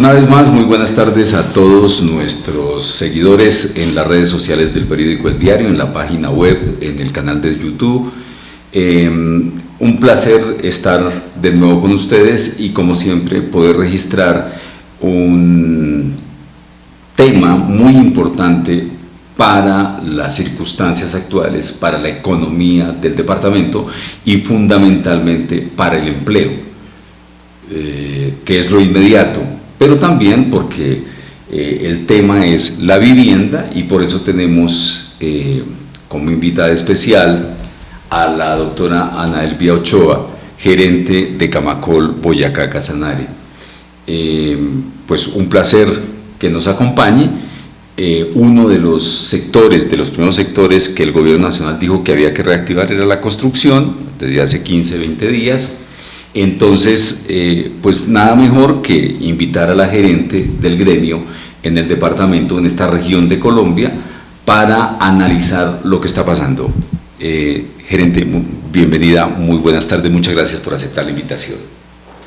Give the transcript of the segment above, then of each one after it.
Una vez más, muy buenas tardes a todos nuestros seguidores en las redes sociales del periódico El Diario, en la página web, en el canal de YouTube. Un placer estar de nuevo con ustedes y, como siempre, poder registrar un tema muy importante para las circunstancias actuales, para la economía del departamento y fundamentalmente para el empleo, que es lo inmediato, pero también porque el tema es la vivienda, y por eso tenemos como invitada especial a la doctora Ana Elvia Ochoa, gerente de Camacol Boyacá Casanare. Pues un placer que nos acompañe. Uno de los sectores, de los primeros sectores que el gobierno nacional dijo que había que reactivar era la construcción, desde hace 15, 20 días. Entonces, pues nada mejor que invitar a la gerente del gremio en el departamento, en esta región de Colombia, para analizar lo que está pasando. Gerente, bienvenida, muy buenas tardes, muchas gracias por aceptar la invitación.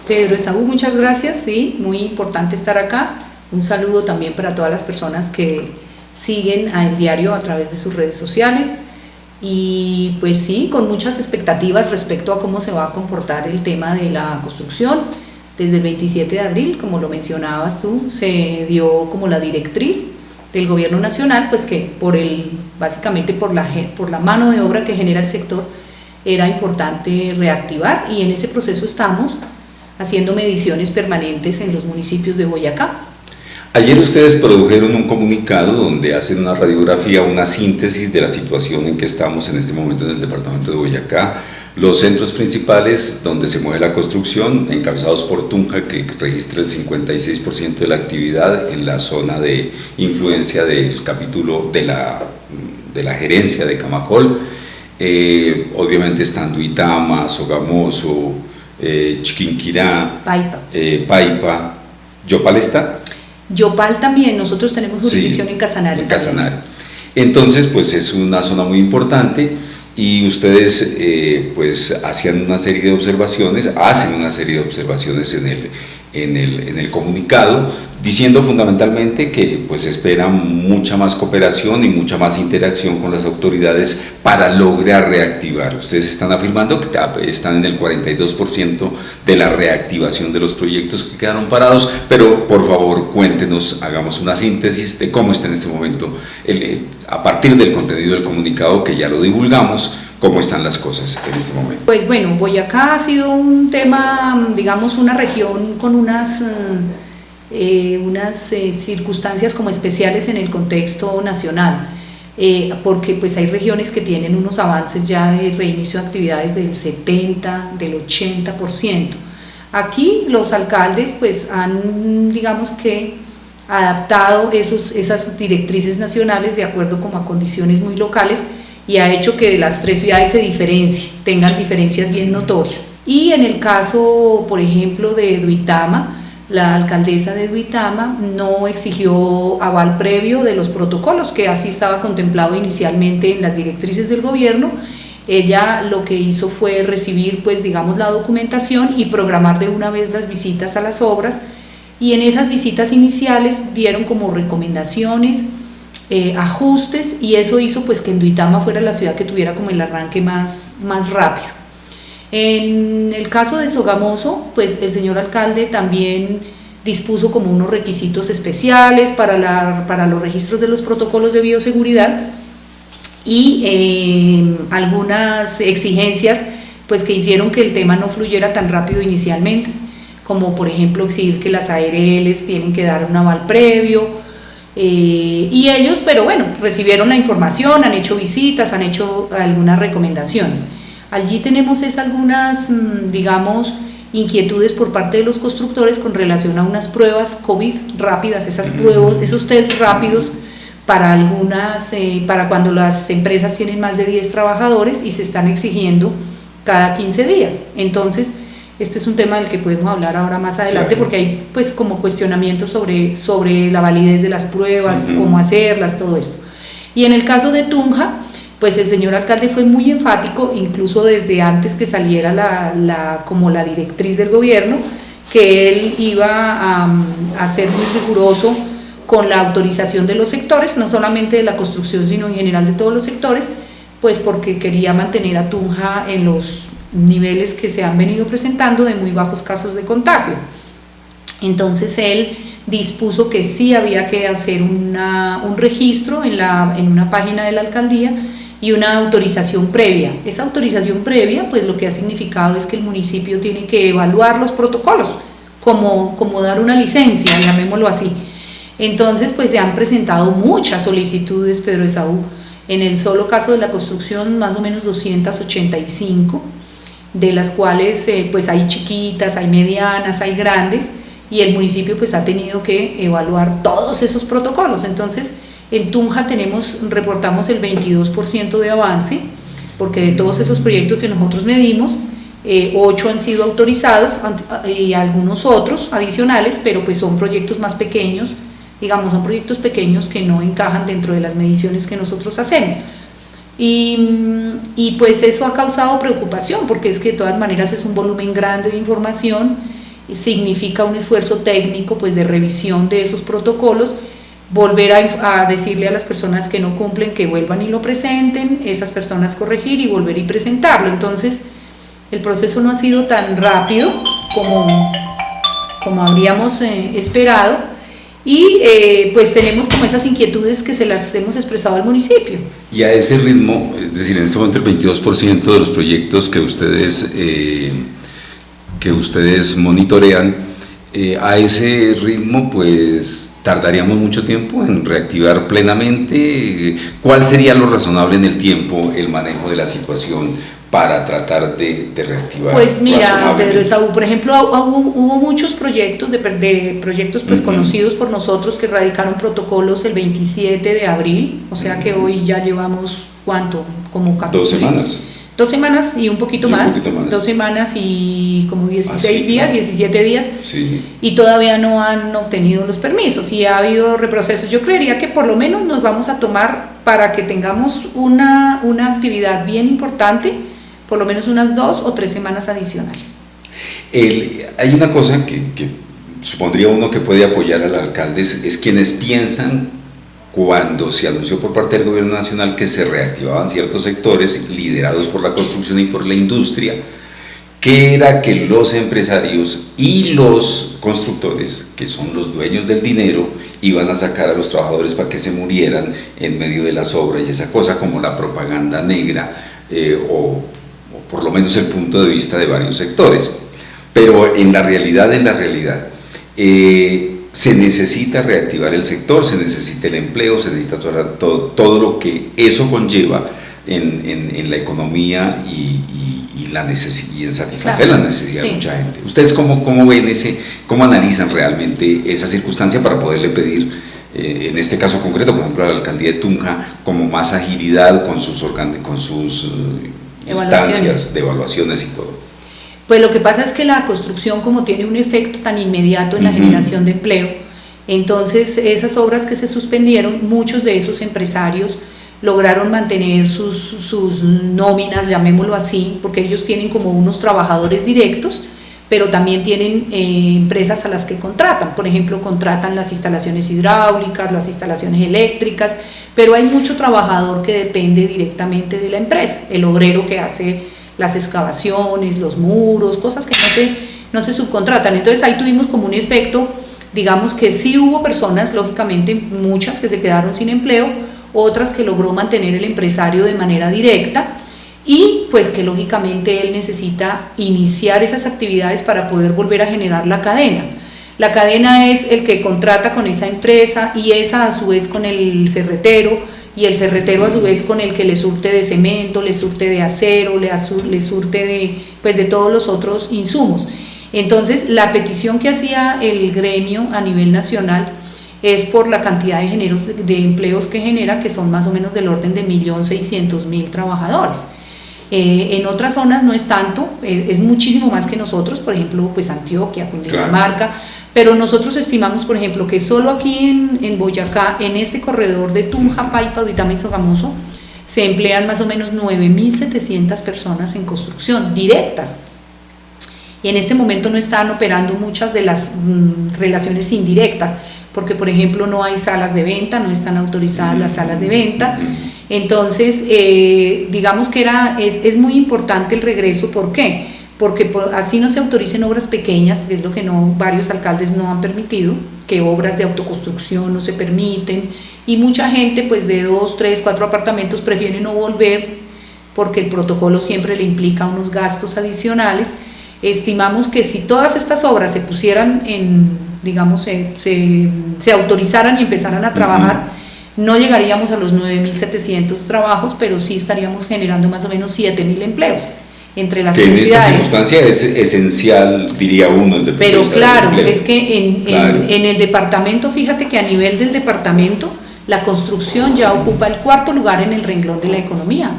Pedro Esaú, muchas gracias, sí, muy importante estar acá. Un saludo también para todas las personas que siguen a El Diario a través de sus redes sociales. Y pues sí, con muchas expectativas respecto a cómo se va a comportar el tema de la construcción. Desde el 27 de abril, como lo mencionabas tú, se dio como la directriz del gobierno nacional, pues que básicamente por la mano de obra que genera el sector, era importante reactivar, y en ese proceso estamos haciendo mediciones permanentes en los municipios de Boyacá. Ayer ustedes produjeron un comunicado donde hacen una radiografía, una síntesis de la situación en que estamos en este momento en el departamento de Boyacá, los centros principales donde se mueve la construcción, encabezados por Tunja, que registra el 56% de la actividad en la zona de influencia del capítulo de la gerencia de Camacol. Obviamente están Duitama, Sogamoso, Chiquinquirá, Paipa. ¿Yopal está? Yopal también, nosotros tenemos jurisdicción en Casanare. En Casanare. Entonces, pues es una zona muy importante, y ustedes pues hacen una serie de observaciones en el comunicado, diciendo fundamentalmente que pues esperan mucha más cooperación y mucha más interacción con las autoridades para lograr reactivar. Ustedes están afirmando que están en el 42% de la reactivación de los proyectos que quedaron parados, pero por favor cuéntenos, hagamos una síntesis de cómo está en este momento, a partir del contenido del comunicado, que ya lo divulgamos, cómo están las cosas en este momento. Pues bueno, Boyacá ha sido un tema, digamos, una región con unas circunstancias como especiales en el contexto nacional, porque pues hay regiones que tienen unos avances ya de reinicio de actividades del 70, del 80%. Aquí los alcaldes pues han, digamos que, adaptado esas directrices nacionales de acuerdo como a condiciones muy locales, y ha hecho que las tres ciudades se diferencien, tengan diferencias bien notorias. Y en el caso, por ejemplo, de Duitama, la alcaldesa de Duitama no exigió aval previo de los protocolos, que así estaba contemplado inicialmente en las directrices del gobierno. Ella lo que hizo fue recibir, pues digamos, la documentación y programar de una vez las visitas a las obras, y en esas visitas iniciales dieron como recomendaciones, ajustes, y eso hizo pues que en Duitama fuera la ciudad que tuviera como el arranque más rápido. En el caso de Sogamoso, pues el señor alcalde también dispuso como unos requisitos especiales para los registros de los protocolos de bioseguridad, y algunas exigencias pues que hicieron que el tema no fluyera tan rápido inicialmente, como por ejemplo exigir que las ARLs tienen que dar un aval previo, y ellos, pero bueno, recibieron la información, han hecho visitas, han hecho algunas recomendaciones. Allí tenemos algunas, digamos, inquietudes por parte de los constructores con relación a unas pruebas COVID rápidas, esos test rápidos para para cuando las empresas tienen más de 10 trabajadores y se están exigiendo cada 15 días. Entonces, este es un tema del que podemos hablar ahora más adelante, porque hay pues como cuestionamientos sobre la validez de las pruebas, cómo hacerlas, todo esto. Y en el caso de Tunja, pues el señor alcalde fue muy enfático, incluso desde antes que saliera como la directriz del gobierno, que él iba a ser muy riguroso con la autorización de los sectores, no solamente de la construcción, sino en general de todos los sectores, pues porque quería mantener a Tunja en los niveles que se han venido presentando de muy bajos casos de contagio. Entonces él dispuso que sí había que hacer un registro en una página de la alcaldía y una autorización previa. Esa autorización previa, pues lo que ha significado es que el municipio tiene que evaluar los protocolos, como dar una licencia, llamémoslo así. Entonces, pues se han presentado muchas solicitudes, Pedro Esaú, en el solo caso de la construcción, más o menos 285, de las cuales pues hay chiquitas, hay medianas, hay grandes, y el municipio pues ha tenido que evaluar todos esos protocolos. Entonces, en Tunja reportamos el 22% de avance, porque de todos esos proyectos que nosotros medimos, 8 han sido autorizados y algunos otros adicionales, pero pues son proyectos más pequeños, digamos, son proyectos pequeños que no encajan dentro de las mediciones que nosotros hacemos. Y pues eso ha causado preocupación, porque es que de todas maneras es un volumen grande de información, significa un esfuerzo técnico pues de revisión de esos protocolos, volver a decirle a las personas que no cumplen que vuelvan y lo presenten, esas personas corregir y volver y presentarlo. Entonces el proceso no ha sido tan rápido como habríamos esperado, y pues tenemos como esas inquietudes que se las hemos expresado al municipio. Y a ese ritmo, es decir, en este momento el 22% de los proyectos que ustedes monitorean, a ese ritmo pues tardaríamos mucho tiempo en reactivar plenamente. ¿Cuál sería lo razonable en el tiempo, el manejo de la situación para tratar de reactivar? Pues mira, Pedro Esaú, por ejemplo, hubo muchos proyectos de proyectos pues conocidos por nosotros que radicaron protocolos el 27 de abril, o sea que hoy ya llevamos, ¿cuánto? Como 2 semanas. 2 semanas y un poquito más, 2 semanas y como 16 días, 17 días, sí. Y todavía no han obtenido los permisos y ha habido reprocesos. Yo creería que por lo menos nos vamos a tomar, para que tengamos una actividad bien importante, por lo menos unas 2 o 3 semanas adicionales. Hay una cosa que supondría uno que puede apoyar al alcalde, es quienes piensan, cuando se anunció por parte del gobierno nacional que se reactivaban ciertos sectores liderados por la construcción y por la industria, que era que los empresarios y los constructores, que son los dueños del dinero, iban a sacar a los trabajadores para que se murieran en medio de las obras, y esa cosa como la propaganda negra, o por lo menos el punto de vista de varios sectores. Pero en la realidad, se necesita reactivar el sector, se necesita el empleo, se necesita todo lo que eso conlleva en la economía y en satisfacer la necesidad de mucha gente. ¿Ustedes cómo ven cómo analizan realmente esa circunstancia para poderle pedir, en este caso concreto, por ejemplo, a la alcaldía de Tunja, como más agilidad con sus instancias de evaluaciones y todo? Pues lo que pasa es que la construcción, como tiene un efecto tan inmediato en la generación de empleo, entonces esas obras que se suspendieron, muchos de esos empresarios lograron mantener sus nóminas, llamémoslo así, porque ellos tienen como unos trabajadores directos, pero también tienen empresas a las que contratan. Por ejemplo, contratan las instalaciones hidráulicas, las instalaciones eléctricas, pero hay mucho trabajador que depende directamente de la empresa, el obrero que hace las excavaciones, los muros, cosas que no se subcontratan. Entonces ahí tuvimos como un efecto, digamos que sí hubo personas, lógicamente muchas que se quedaron sin empleo, otras que logró mantener el empresario de manera directa, y pues que lógicamente él necesita iniciar esas actividades para poder volver a generar la cadena. La cadena es el que contrata con esa empresa, y esa a su vez con el ferretero, y el ferretero a su vez con el que le surte de cemento, le surte de acero, le surte de todos los otros insumos. Entonces la petición que hacía el gremio a nivel nacional es por la cantidad de empleos que genera, que son más o menos del orden de 1.600.000 trabajadores. En otras zonas no es tanto, es muchísimo más que nosotros, por ejemplo, pues Antioquia, Cundinamarca, pero nosotros estimamos, por ejemplo, que solo aquí en Boyacá, en este corredor de Tunja, Paipa, Duitama y Sogamoso, se emplean más o menos 9.700 personas en construcción directas. y en este momento no están operando muchas de las relaciones indirectas, porque por ejemplo no hay salas de venta, no están autorizadas las salas de venta. Entonces digamos que es muy importante el regreso. ¿Por qué? Porque así no se autoricen obras pequeñas, que es lo que varios alcaldes no han permitido, que obras de autoconstrucción no se permiten, y mucha gente pues de 2, 3, 4 apartamentos prefiere no volver porque el protocolo siempre le implica unos gastos adicionales. Estimamos que si todas estas obras se pusieran digamos, se autorizaran y empezaran a trabajar, no llegaríamos a los 9.700 trabajos, pero sí estaríamos generando más o menos 7.000 empleos entre las que tres en esta ciudades. circunstancia es esencial, diría uno, desde el punto de Pero vista claro, del empleo. es que en el departamento, fíjate que a nivel del departamento, la construcción ya ocupa el 4º lugar en el renglón de la economía.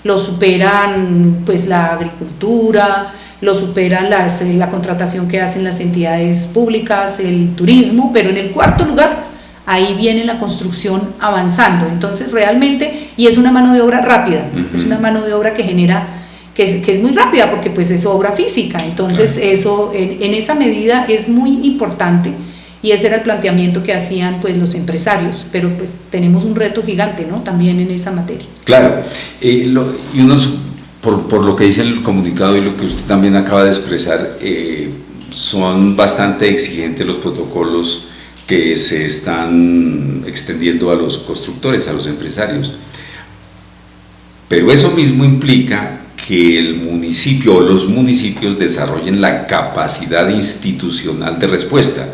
Lo superan pues la agricultura, lo superan la contratación que hacen las entidades públicas, el turismo, pero en el 4º lugar ahí viene la construcción avanzando. Entonces realmente, y es una mano de obra rápida, es una mano de obra que genera, que es muy rápida porque pues es obra física. Entonces eso en esa medida es muy importante, y ese era el planteamiento que hacían pues los empresarios, pero pues tenemos un reto gigante, ¿no?, también en esa materia. Claro, y uno, por lo que dice el comunicado y lo que usted también acaba de expresar, son bastante exigentes los protocolos que se están extendiendo a los constructores, a los empresarios, pero eso mismo implica que el municipio o los municipios desarrollen la capacidad institucional de respuesta,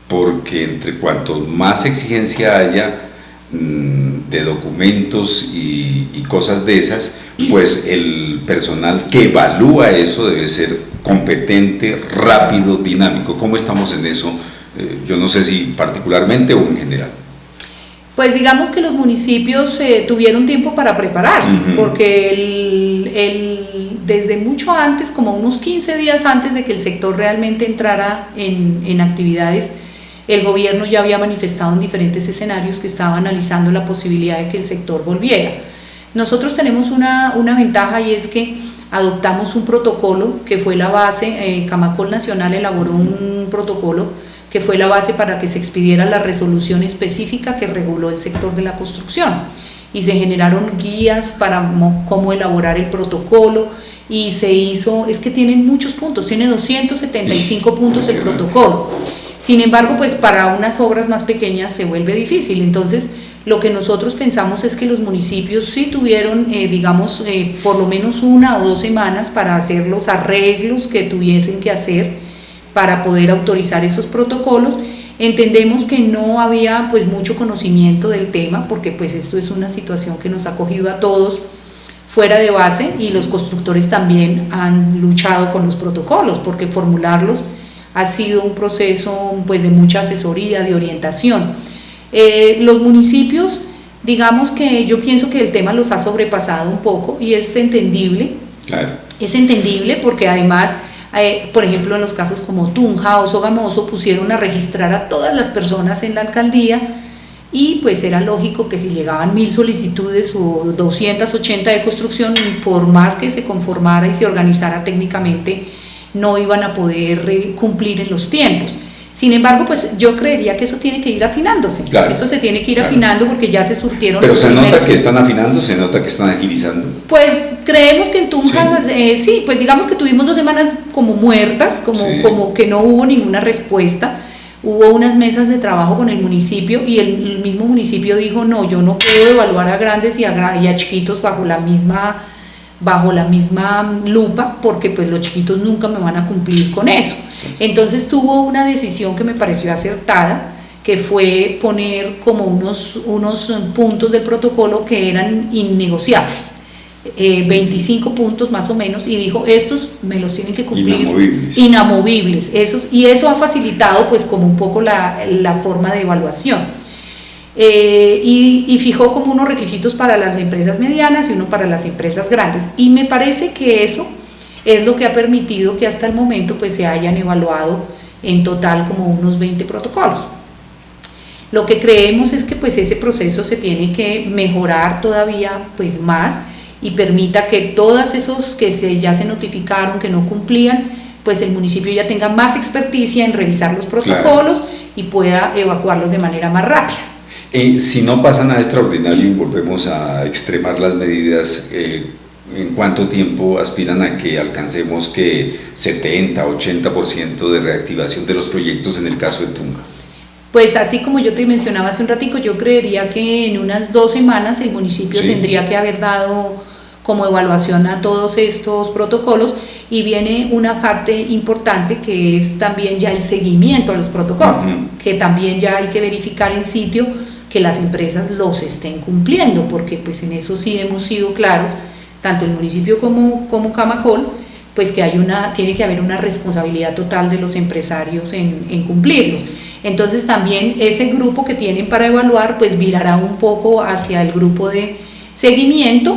porque entre cuanto más exigencia haya de documentos y cosas de esas, pues el personal que evalúa eso debe ser competente, rápido, dinámico. ¿Cómo estamos en eso? Yo no sé si particularmente o en general. Pues digamos que los municipios tuvieron tiempo para prepararse, porque desde mucho antes, como unos 15 días antes de que el sector realmente entrara en actividades, el gobierno ya había manifestado en diferentes escenarios que estaba analizando la posibilidad de que el sector volviera. Nosotros tenemos una ventaja, y es que adoptamos un protocolo que fue la base. Camacol Nacional elaboró un protocolo que fue la base para que se expidiera la resolución específica que reguló el sector de la construcción, y se generaron guías para cómo elaborar el protocolo, y se hizo, es que tienen muchos puntos, tiene 275 puntos el protocolo. Sin embargo, pues para unas obras más pequeñas se vuelve difícil. Entonces lo que nosotros pensamos es que los municipios sí tuvieron, digamos, por lo menos 1 o 2 semanas para hacer los arreglos que tuviesen que hacer para poder autorizar esos protocolos. Entendemos que no había pues mucho conocimiento del tema, porque pues esto es una situación que nos ha cogido a todos fuera de base, y los constructores también han luchado con los protocolos, porque formularlos ha sido un proceso pues de mucha asesoría, de orientación. Los municipios, digamos que yo pienso que el tema los ha sobrepasado un poco, y es entendible. Claro. Es entendible porque además, por ejemplo, en los casos como Tunja o Sogamoso, pusieron a registrar a todas las personas en la alcaldía, y pues era lógico que si llegaban 1000 solicitudes o 280 de construcción, por más que se conformara y se organizara técnicamente, no iban a poder cumplir en los tiempos. Sin embargo, pues yo creería que eso tiene que ir afinándose. Claro, eso se tiene que ir afinando, porque ya se surtieron. Pero se nota que están afinando, se nota que están agilizando. Pues creemos que en Tunja, sí, pues digamos que tuvimos 2 semanas como muertas, como que no hubo ninguna respuesta. Hubo unas mesas de trabajo con el municipio, y el mismo municipio dijo: no, yo no puedo evaluar a grandes y a chiquitos bajo la misma lupa, porque pues los chiquitos nunca me van a cumplir con eso. Entonces tuvo una decisión que me pareció acertada, que fue poner como unos puntos del protocolo que eran innegociables, 25 puntos más o menos, y dijo: estos me los tienen que cumplir, inamovibles, y eso ha facilitado pues como un poco la forma de evaluación. Y fijó como unos requisitos para las empresas medianas y uno para las empresas grandes, y me parece que eso es lo que ha permitido que hasta el momento pues se hayan evaluado en total como unos 20 protocolos. Lo que creemos es que pues ese proceso se tiene que mejorar todavía pues más, y permita que todos esos que ya se notificaron que no cumplían pues el municipio ya tenga más experticia en revisar los protocolos, claro, y pueda evacuarlos de manera más rápida. Si no pasa nada extraordinario y volvemos a extremar las medidas, ¿en cuánto tiempo aspiran a que alcancemos que 70-80% de reactivación de los proyectos en el caso de Tunja? Pues así como yo te mencionaba hace un ratico, yo creería que en unas 2 semanas el municipio tendría que haber dado como evaluación a todos estos protocolos, y viene una parte importante que es también ya el seguimiento a los protocolos, que también ya hay que verificar en sitio que las empresas los estén cumpliendo, porque pues en eso sí hemos sido claros, tanto el municipio como Camacol, pues que tiene que haber una responsabilidad total de los empresarios en cumplirlos. Entonces también ese grupo que tienen para evaluar pues virará un poco hacia el grupo de seguimiento,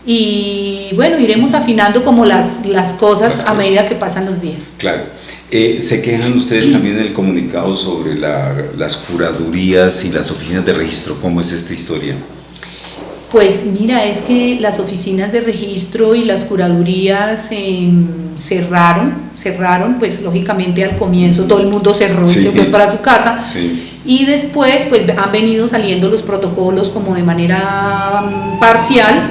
y bueno, iremos afinando como las cosas a medida que pasan los días. Claro. ¿Se quejan ustedes también en el comunicado sobre las curadurías y las oficinas de registro? ¿Cómo es esta historia? Pues mira, es que las oficinas de registro y las curadurías cerraron, pues lógicamente al comienzo todo el mundo cerró y se fue para su casa, y después pues han venido saliendo los protocolos como de manera parcial,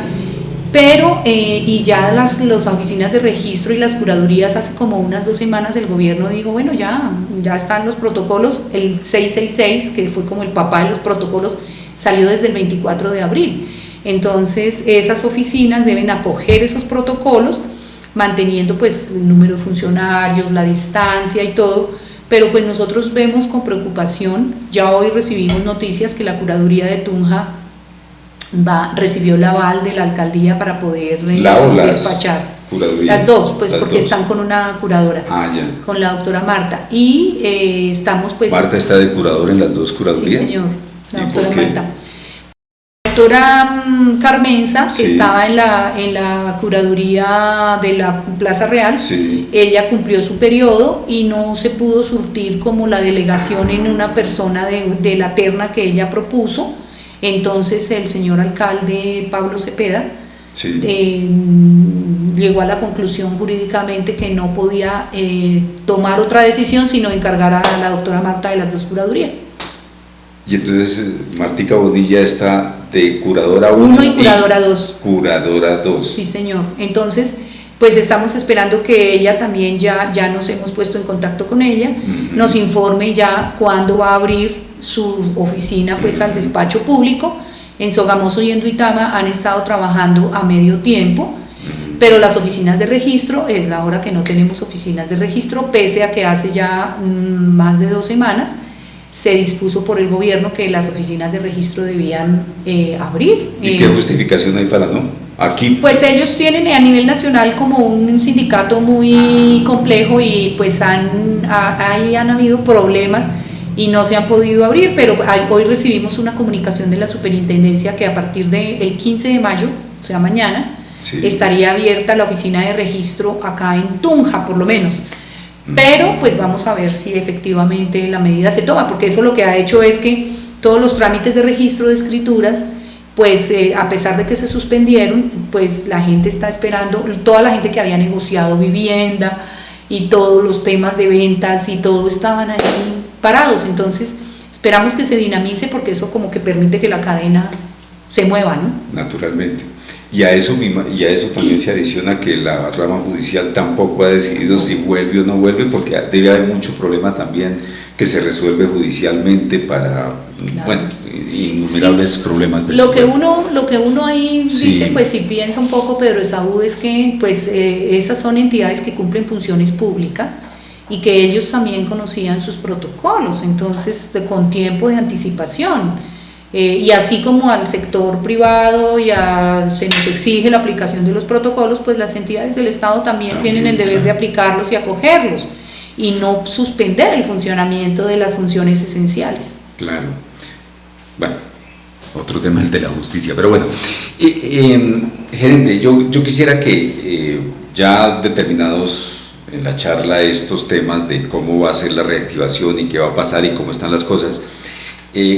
pero y ya las oficinas de registro y las curadurías hace como unas 2 semanas el gobierno dijo, bueno, ya están los protocolos, el 666, que fue como el papá de los protocolos, salió desde el 24 de abril, entonces esas oficinas deben acoger esos protocolos, manteniendo pues el número de funcionarios, la distancia y todo, pero pues nosotros vemos con preocupación, ya hoy recibimos noticias que la curaduría de Tunja recibió el aval de la alcaldía para poder despachar. Las dos, pues porque están con una curadora, con la doctora Marta, y estamos pues... ¿Marta está de curadora en las 2 curadurías? Sí, señor, la doctora Marta. La doctora Carmenza, que estaba en la curaduría de la Plaza Real, ella cumplió su periodo y no se pudo surtir como la delegación en una persona de la terna que ella propuso. Entonces el señor alcalde Pablo Cepeda llegó a la conclusión jurídicamente que no podía tomar otra decisión sino encargar a la doctora Marta de las 2 curadurías. Y entonces Martica Bonilla está de curadora 1 y curadora 2. Curadora 2. Sí, señor. Entonces, pues estamos esperando que ella también, ya nos hemos puesto en contacto con ella, nos informe ya cuándo va a abrir su oficina pues al despacho público. En Sogamoso y en Duitama han estado trabajando a medio tiempo, pero las oficinas de registro, es la hora que no tenemos oficinas de registro, pese a que hace ya más de 2 semanas se dispuso por el gobierno que las oficinas de registro debían abrir. ¿Y qué justificación hay para no? Aquí. Pues ellos tienen a nivel nacional como un sindicato muy complejo, y pues ahí han habido problemas y no se han podido abrir, pero hoy recibimos una comunicación de la superintendencia que a partir del 15 de mayo, o sea mañana, estaría abierta la oficina de registro acá en Tunja, por lo menos. Pero pues vamos a ver si efectivamente la medida se toma, porque eso lo que ha hecho es que todos los trámites de registro de escrituras, pues a pesar de que se suspendieron, pues la gente está esperando, toda la gente que había negociado vivienda y todos los temas de ventas y todo estaban ahí parados. Entonces esperamos que se dinamice, porque eso como que permite que la cadena se mueva, ¿no? Naturalmente. Y a eso también se adiciona que la rama judicial tampoco ha decidido si vuelve o no vuelve, porque debe haber mucho problema también que se resuelve judicialmente para, innumerables problemas. Lo que uno ahí dice, pues si piensa un poco Pedro Esaú, es que pues esas son entidades que cumplen funciones públicas y que ellos también conocían sus protocolos, entonces con tiempo de anticipación. Y así como al sector privado se nos exige la aplicación de los protocolos, pues las entidades del Estado también tienen el deber de aplicarlos y acogerlos, y no suspender el funcionamiento de las funciones esenciales. Claro. Bueno, otro tema es el de la justicia, pero bueno. Gerente, yo quisiera que ya determinados en la charla estos temas de cómo va a ser la reactivación y qué va a pasar y cómo están las cosas,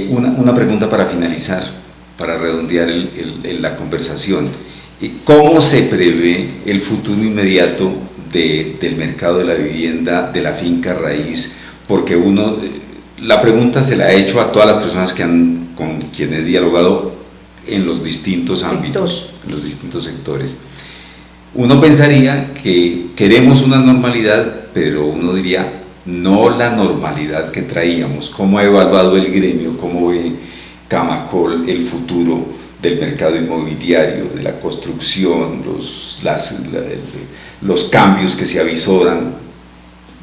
una pregunta para finalizar, para redondear la conversación. ¿Cómo se prevé el futuro inmediato del mercado de la vivienda, de la finca raíz? Porque uno, la pregunta se la he hecho a todas las personas con quienes he dialogado en los distintos ámbitos, en los distintos sectores. Uno pensaría que queremos una normalidad, pero uno diría, no la normalidad que traíamos. ¿Cómo ha evaluado el gremio, cómo ve Camacol el futuro del mercado inmobiliario, de la construcción, los cambios que se avisoran?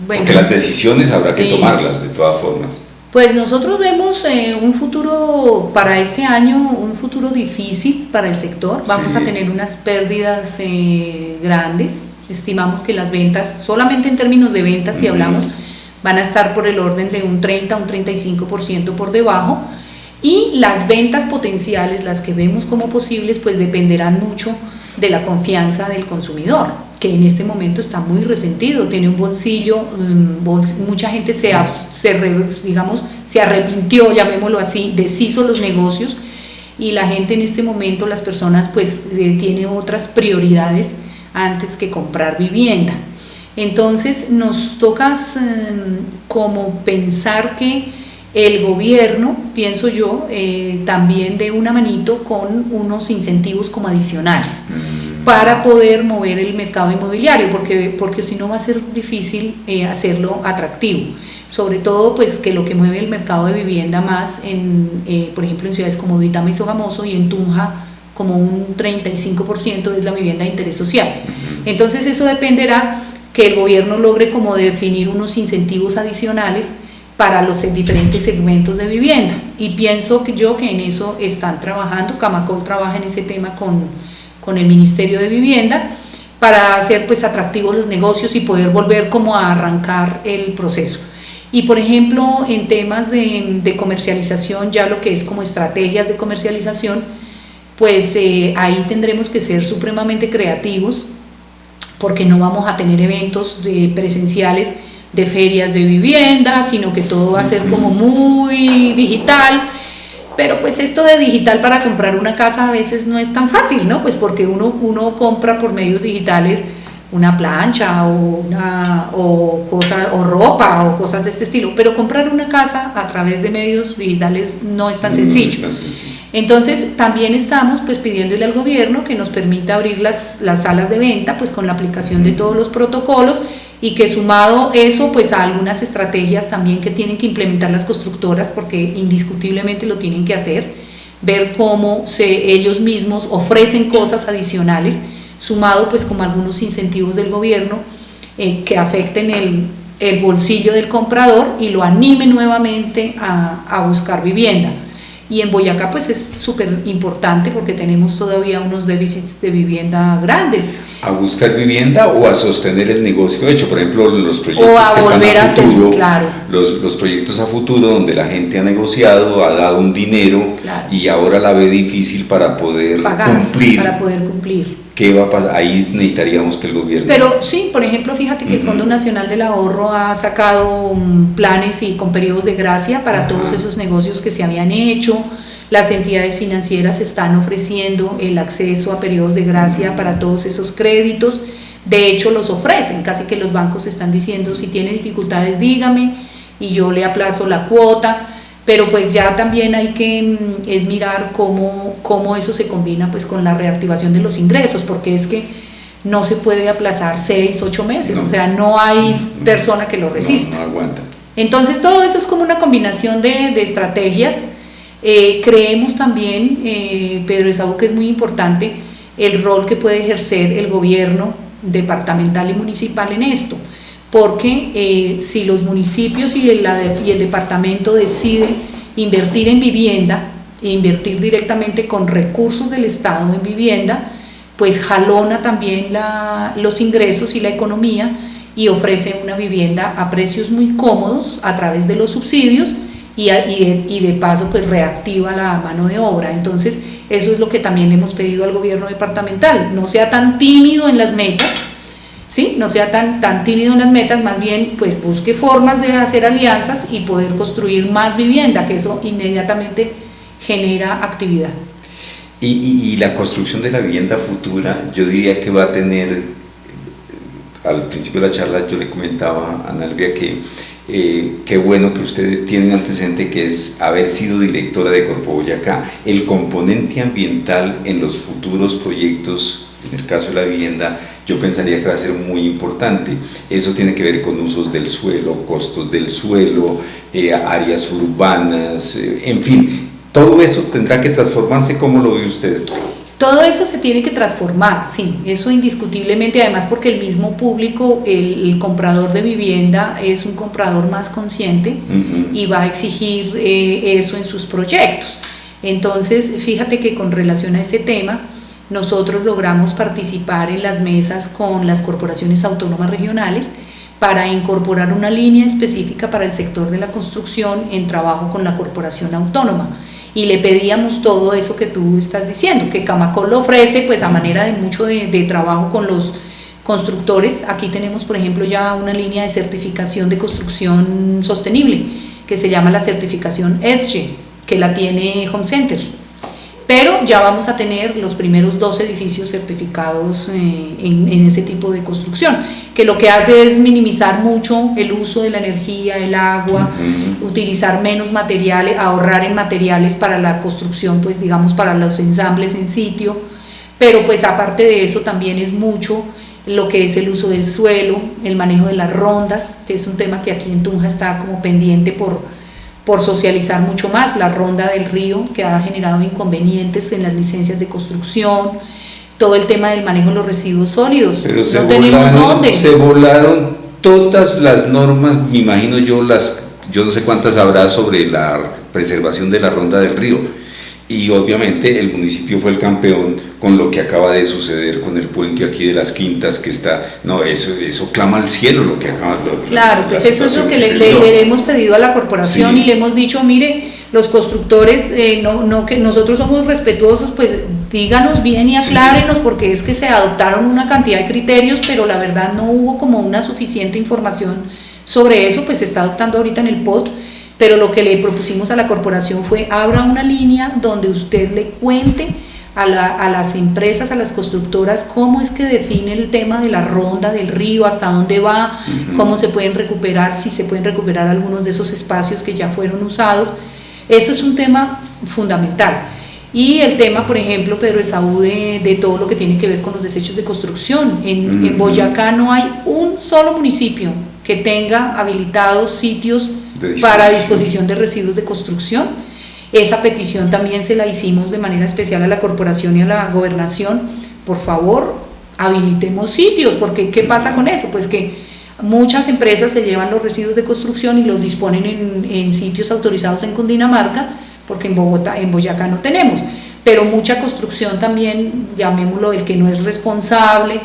Bueno, porque las decisiones habrá que tomarlas de todas formas. Pues nosotros vemos un futuro para este año, un futuro difícil para el sector. Vamos a tener unas pérdidas grandes. Estimamos que las ventas, solamente en términos de ventas, si hablamos, van a estar por el orden de un 30 a un 35% por debajo. Y las ventas potenciales, las que vemos como posibles, pues dependerán mucho de la confianza del consumidor, que en este momento está muy resentido, tiene un bolsillo, mucha gente se arrepintió, llamémoslo así, deshizo los negocios, y la gente en este momento, las personas pues tiene otras prioridades antes que comprar vivienda. Entonces nos toca como pensar que el gobierno, pienso yo, también dé una manito con unos incentivos como adicionales para poder mover el mercado inmobiliario, porque si no va a ser difícil hacerlo atractivo. Sobre todo pues que lo que mueve el mercado de vivienda más, por ejemplo en ciudades como Duitama y Sogamoso, y en Tunja como un 35% es la vivienda de interés social. Entonces eso dependerá que el gobierno logre como definir unos incentivos adicionales para los diferentes segmentos de vivienda, y pienso que en eso están trabajando. Camacol trabaja en ese tema con el Ministerio de Vivienda para hacer pues atractivos los negocios y poder volver como a arrancar el proceso. Y por ejemplo en temas de comercialización, ya lo que es como estrategias de comercialización, pues ahí tendremos que ser supremamente creativos, porque no vamos a tener eventos presenciales de ferias de vivienda, sino que todo va a ser como muy digital. Pero pues esto de digital para comprar una casa a veces no es tan fácil, ¿no? Pues porque uno compra por medios digitales una plancha o ropa o cosas de este estilo, pero comprar una casa a través de medios digitales no es tan sencillo. Entonces también estamos pues pidiéndole al gobierno que nos permita abrir las salas de venta pues con la aplicación de todos los protocolos, y que sumado eso pues a algunas estrategias también que tienen que implementar las constructoras, porque indiscutiblemente lo tienen que hacer, ver cómo ellos mismos ofrecen cosas adicionales, sumado pues como algunos incentivos del gobierno que afecten el bolsillo del comprador y lo animen nuevamente a buscar vivienda. Y en Boyacá pues es súper importante porque tenemos todavía unos déficits de vivienda grandes. ¿A buscar vivienda o a sostener el negocio hecho? Por ejemplo, los proyectos que están a futuro, claro. los proyectos a futuro donde la gente ha negociado, ha dado un dinero, claro, y ahora la ve difícil para poder cumplir. Para poder cumplir. ¿Qué va a pasar? Ahí necesitaríamos que el gobierno... Pero sí, por ejemplo, fíjate que el Fondo Nacional del Ahorro ha sacado planes y con periodos de gracia para todos esos negocios que se habían hecho. Las entidades financieras están ofreciendo el acceso a periodos de gracia para todos esos créditos. De hecho, los ofrecen, casi que los bancos están diciendo, si tiene dificultades dígame y yo le aplazo la cuota. Pero pues ya también hay que mirar cómo eso se combina pues con la reactivación de los ingresos, porque es que no se puede aplazar 6, 8 meses, o sea, no hay persona que lo resista. No aguanta. Entonces todo eso es como una combinación de estrategias. Creemos también, Pedro Esaú, que es muy importante el rol que puede ejercer el gobierno departamental y municipal en esto, porque si los municipios y el departamento deciden invertir en vivienda, e invertir directamente con recursos del Estado en vivienda, pues jalona también los ingresos y la economía y ofrece una vivienda a precios muy cómodos a través de los subsidios y de paso pues reactiva la mano de obra. Entonces eso es lo que también le hemos pedido al gobierno departamental, no sea tan tímido en las metas, ¿sí? No sea tan tímido en las metas, más bien pues busque formas de hacer alianzas y poder construir más vivienda, que eso inmediatamente genera actividad. Y la construcción de la vivienda futura, yo diría que va a tener al principio de la charla yo le comentaba a Ana Elvia que qué bueno que usted tiene un antecedente que es haber sido directora de Corpo Boyacá. El componente ambiental en los futuros proyectos, en el caso de la vivienda, yo pensaría que va a ser muy importante. Eso tiene que ver con usos del suelo, costos del suelo, áreas urbanas, en fin, todo eso tendrá que transformarse. ¿Cómo lo ve usted? Todo eso se tiene que transformar, sí, eso indiscutiblemente, además porque el mismo público, el comprador de vivienda es un comprador más consciente y va a exigir eso en sus proyectos. Entonces, fíjate que con relación a ese tema, nosotros logramos participar en las mesas con las corporaciones autónomas regionales para incorporar una línea específica para el sector de la construcción en trabajo con la corporación autónoma. Y le pedíamos todo eso que tú estás diciendo, que Camacol lo ofrece pues a manera de mucho de trabajo con los constructores. Aquí tenemos, por ejemplo, ya una línea de certificación de construcción sostenible que se llama la certificación EDGE, que la tiene Home Center. Pero ya vamos a tener los primeros 2 edificios certificados en ese tipo de construcción, que lo que hace es minimizar mucho el uso de la energía, el agua, utilizar menos materiales, ahorrar en materiales para la construcción, pues digamos para los ensambles en sitio, pero pues aparte de eso también es mucho lo que es el uso del suelo, el manejo de las rondas, que es un tema que aquí en Tunja está como pendiente por socializar mucho más, la ronda del río que ha generado inconvenientes en las licencias de construcción, todo el tema del manejo de los residuos sólidos. Pero se volaron todas las normas, me imagino yo no sé cuántas habrá sobre la preservación de la ronda del río. Y obviamente el municipio fue el campeón con lo que acaba de suceder con el puente aquí de las Quintas, que está, no, eso clama al cielo lo que acaba de... Claro, pues eso es lo que le hemos pedido a la corporación, sí. Y le hemos dicho, mire, los constructores, que nosotros somos respetuosos, pues díganos bien y aclárenos, sí. Porque es que se adoptaron una cantidad de criterios, pero la verdad no hubo como una suficiente información sobre eso, pues se está adoptando ahorita en el POT. Pero lo que le propusimos a la corporación fue, abra una línea donde usted le cuente a las empresas, a las constructoras, cómo es que define el tema de la ronda del río, hasta dónde va, cómo se pueden recuperar, si se pueden recuperar algunos de esos espacios que ya fueron usados. Eso es un tema fundamental. Y el tema, por ejemplo, Pedro Esaú, de todo lo que tiene que ver con los desechos de construcción. En Boyacá no hay un solo municipio que tenga habilitados sitios para disposición de residuos de construcción. Esa petición también se la hicimos de manera especial a la corporación y a la gobernación. Por favor, habilitemos sitios, porque ¿qué pasa con eso? Pues que muchas empresas se llevan los residuos de construcción y los disponen en sitios autorizados en Cundinamarca, porque en Boyacá no tenemos, pero mucha construcción también, llamémoslo el que no es responsable,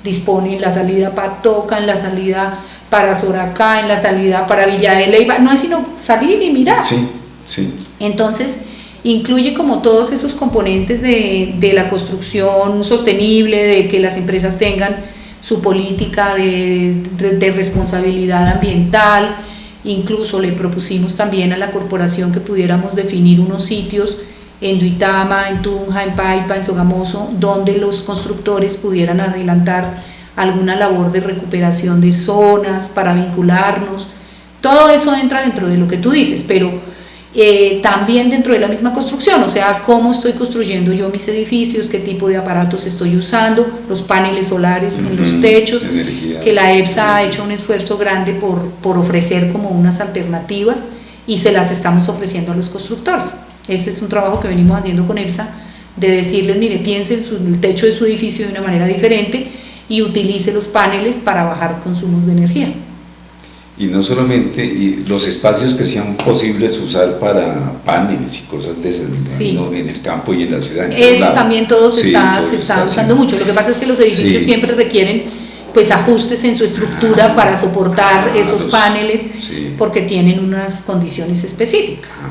dispone en la salida para Toca, en la salida para Soracá, en la salida para Villa de Leyva, no es sino salir y mirar. Sí, sí. Entonces, incluye como todos esos componentes de la construcción sostenible, de que las empresas tengan su política de responsabilidad ambiental. Incluso le propusimos también a la corporación que pudiéramos definir unos sitios en Duitama, en Tunja, en Paipa, en Sogamoso, donde los constructores pudieran adelantar alguna labor de recuperación de zonas para vincularnos. Todo eso entra dentro de lo que tú dices, pero también dentro de la misma construcción, o sea, cómo estoy construyendo yo mis edificios, qué tipo de aparatos estoy usando, los paneles solares en los techos, que la EPSA ha hecho un esfuerzo grande por ofrecer como unas alternativas y se las estamos ofreciendo a los constructores. Ese es un trabajo que venimos haciendo con EPSA, de decirles, mire, piense en el techo de su edificio de una manera diferente y utilice los paneles para bajar consumos de energía. Y no solamente los espacios que sean posibles usar para paneles y cosas de esas, sí. ¿No? En el campo y en la ciudad. Eso también todo se está usando mucho. Lo que pasa es que los edificios siempre requieren pues ajustes en su estructura para soportar esos paneles, porque tienen unas condiciones específicas.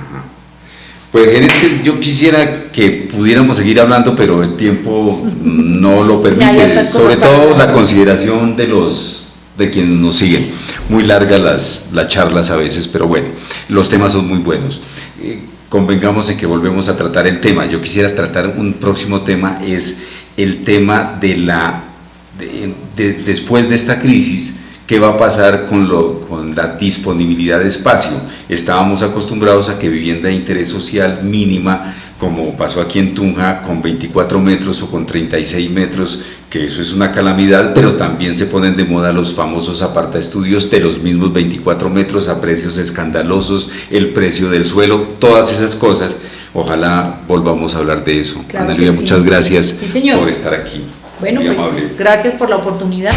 Pues gerente, yo quisiera que pudiéramos seguir hablando, pero el tiempo no lo permite, sobre todo la consideración de quienes nos siguen. Muy largas las charlas a veces, pero bueno, los temas son muy buenos. Convengamos en que volvemos a tratar el tema. Yo quisiera tratar un próximo tema, es el tema de después de esta crisis, ¿qué va a pasar con la disponibilidad de espacio? Estábamos acostumbrados a que vivienda de interés social mínima, como pasó aquí en Tunja, con 24 metros o con 36 metros, que eso es una calamidad, pero también se ponen de moda los famosos apartaestudios de los mismos 24 metros a precios escandalosos, el precio del suelo, todas esas cosas. Ojalá volvamos a hablar de eso. Claro, Ana Elvia, muchas gracias sí, por estar aquí. Bueno, muy pues amable. gracias por la oportunidad.